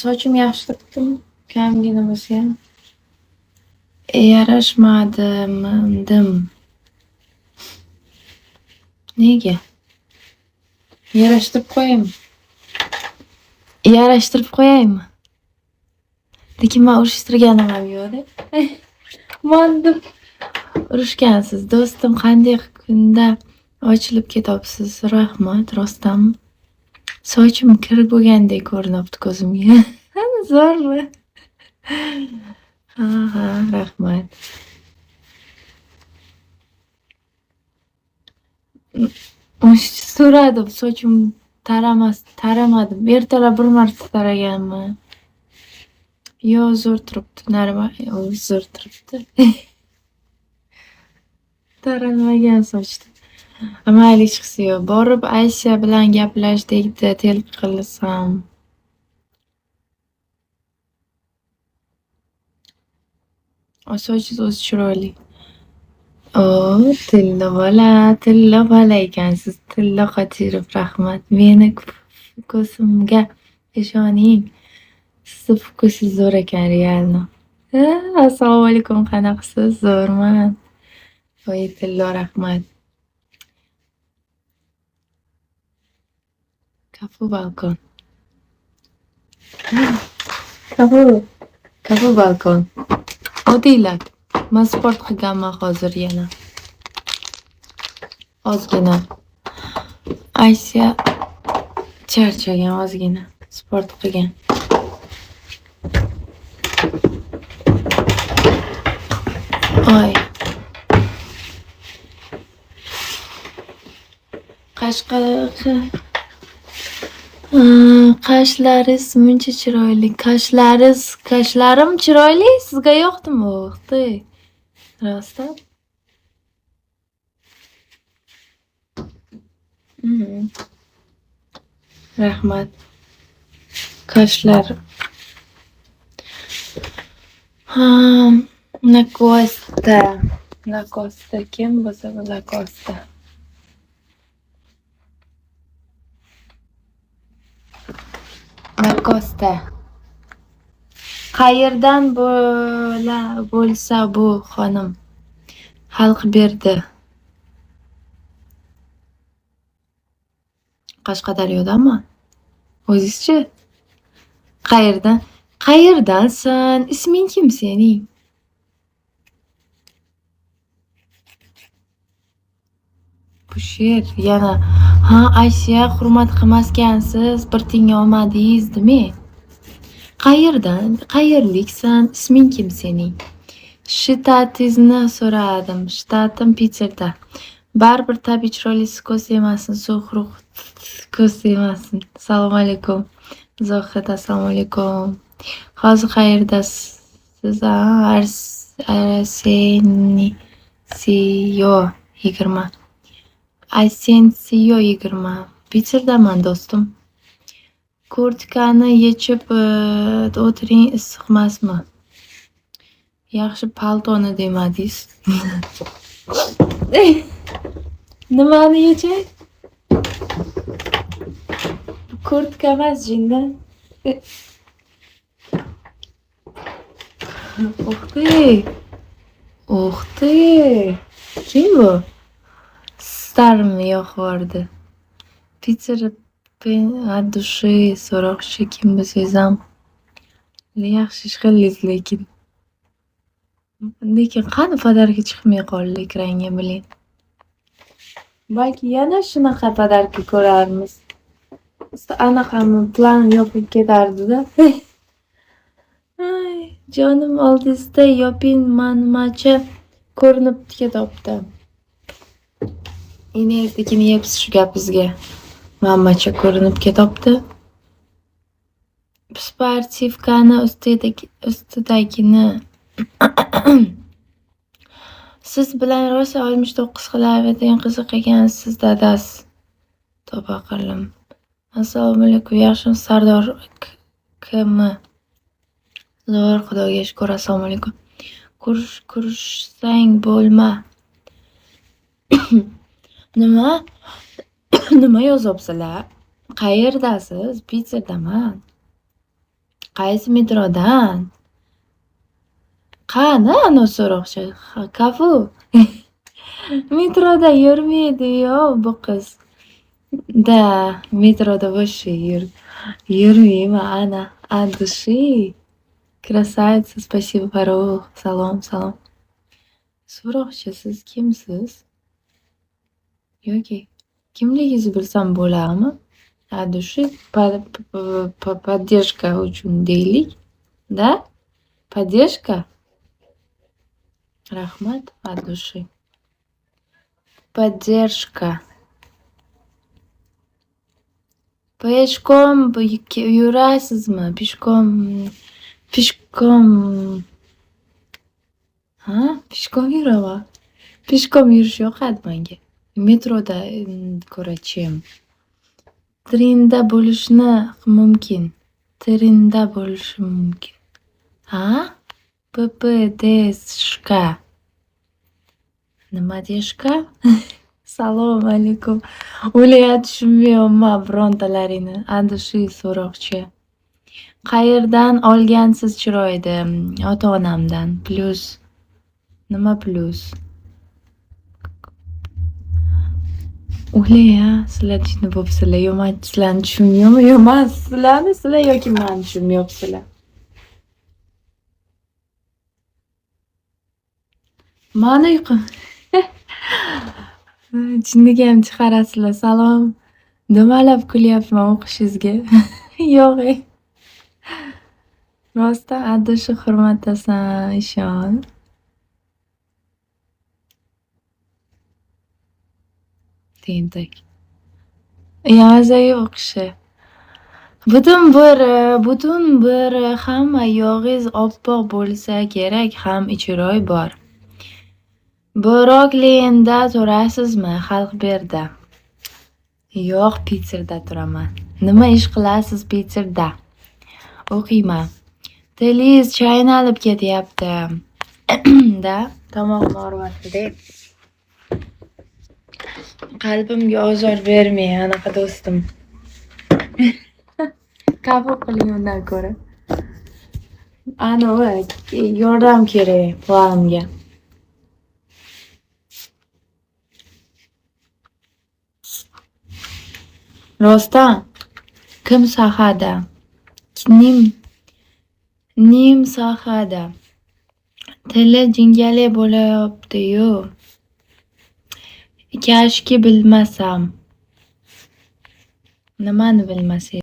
Sochim yaxshi turibdimi? Kamgina bo'lsa ham. Yarashmadimidim. Nega? Yarashtirib qo'yaymi? Yarashtirib qo'yaymi? Lekin men urishtirganim ham yo'q-da. Mondim. Urushgansiz, do'stim, qanday kunda ochilib ketyapsiz? Rahmat, rostdanmi? Sochim kir bo'lgandek ko'rinyapti ko'zimga. Zo'rmi? Ha, rahmat. So'radim, sochim taramadim. Ertalab bir marta taraganman. Yo, zo'r turibdi, normal, zo'r turibdi. Taranmagan sochdi. Mayli, hech qisi yo'q. Borib Aysiya bilan gaplashdik-da, qilsam. Sochingiz o'zi chiroyli. Tilla bola ekansiz. Tilla Qodirov, rahmat. Meni fokusimga ishoning. Sizni fokusingiz zo'r ekan, realno. Assalomu alaykum, qanaqasiz? Zo'rman. Voy, Tilla, rahmat. Kafu balkon. Kafu balkon. Odiylar. Men sport qilganman hozir yana. Ozgina. Aysiya charchagan ozgina. Sport qilgan. Oy. Qashlaringiz muncha chiroyli. Qashlarim chiroyli, sizga yoqdimi? O'xti. Rostdan? Rahmat. Qashlar. Lacoste. Kim bo'lsa bu Lacoste? Lacoste. Qayerdan bo'lsa bu xonim? Xalq berdi. Qashqadaryodanmi? O'zingizchi? Qayerdansan? Isming kim sening? Pusher, yana. Aysiya, hurmat qilmaskansiz, bir tinga olmadingiz-dimi? Qayerliksan? Isming kim sening? Shtatingizni so'radim. Shtatim Piterda. Baribir tabiiy chiroylisi ko'z emasin, so'xruq ko'z emasin. Assalomu alaykum. Zohid, assalomu alaykum. Hozir qayerdasiz? Asensiyo 20. Asensiyo 20. Piterdaman, do'stim. Kurtkani yechib o'tiring, issiqmasmi? Yaxshi paltoni demadingiz. Nimani yechay? Kurtka emas, jindan. O'xti. Kim bu? Starmi yo'qordi. Peter от души so'roqchi kim bo'lsangiz ham yaxshi ish qildingiz, lekin qani podarka chiqmay qoldi ekranga, biling. Balki yana shunaqa podarka ko'rarmiz. Anaqami planim yopib ketardi-da. Ay, jonim, oldingizda yoping, manmacha ko'rinib ketyapti. Enertikini yepsiz shu gapingizga. Manmacha ko'rinib ketyapti. Sportivkani ustidagini. Siz bilan rosa 69 qilavergan qiziq ekansiz, dadasi. Tavba qildim. Assalomu alaykum, yaxshimisiz Sardor kim? Zo'r, Xudoga shukr. Assalomu alaykum. Ko'rishsang bo'lma. Nima yozyapsizlar? Qayerdasiz? Piterdaman. Qaysi metrodan? Qani ana so'roqchi? Kafu. Metroda yurmaydi-yu bu qiz. Да, metroda вообще yurmayman ana от души. Красавица, спасибо, Farruh. Salom, salom. So'roqchi, siz kimsiz? Yoki kimligingizni bilsam bo'ladimi? От души поддержка uchun deylik. Да? Поддержка? Rahmat, от души. Поддержка. Peshkom yurasizmi? Peshkom. Ha? Peshkom yuraman. Peshkom yurish yoqadi menga. Metroda ko'ra-chi. Trenda bo'lishi mumkin. Ha? PPDSHka. Nima deyishka? Salom alaykum. O'ylab tushunmayapman birontalaringni. Andushi so'roqchi. Qayerdan olgansiz chiroyni? Ota-onamdan. Plus. Nima plus? O'ylay-a, sizlar tushunib bo'psizlar. Yo, men sizlarni tushunmayapman. Yo, men sizlarni yoki men tushunmayapsizlar. Mani uyqum. Jinniga ham chiqarasizlar. Salom. Dumalab kulyapman o'qishingizga. Yo'q. Rostdan addishi hurmatasan, ishon. Tentak. Yoza yo'q kishi. Butun bir hamma yog'ingiz oppoq bo'lsa kerak, ham chiroy bor. Brooklynda turasizmi? Xalq berdi. Yo'q, Pitserda turaman. Nima ish qilasiz Pitserda? O'qiyman. Tilingiz chaynalib ketyapti. Da, tomog'im og'riyapti. Qalbimga ozor bermang, anaqa do'stim. Qabul qiling undan ko'ra. Ana yordam kerak planimga. Rostdan kim sahada? Nim sahada. Tili jingali bo'layapti-yu. Kashki bilmasam. Nimani bilmasam?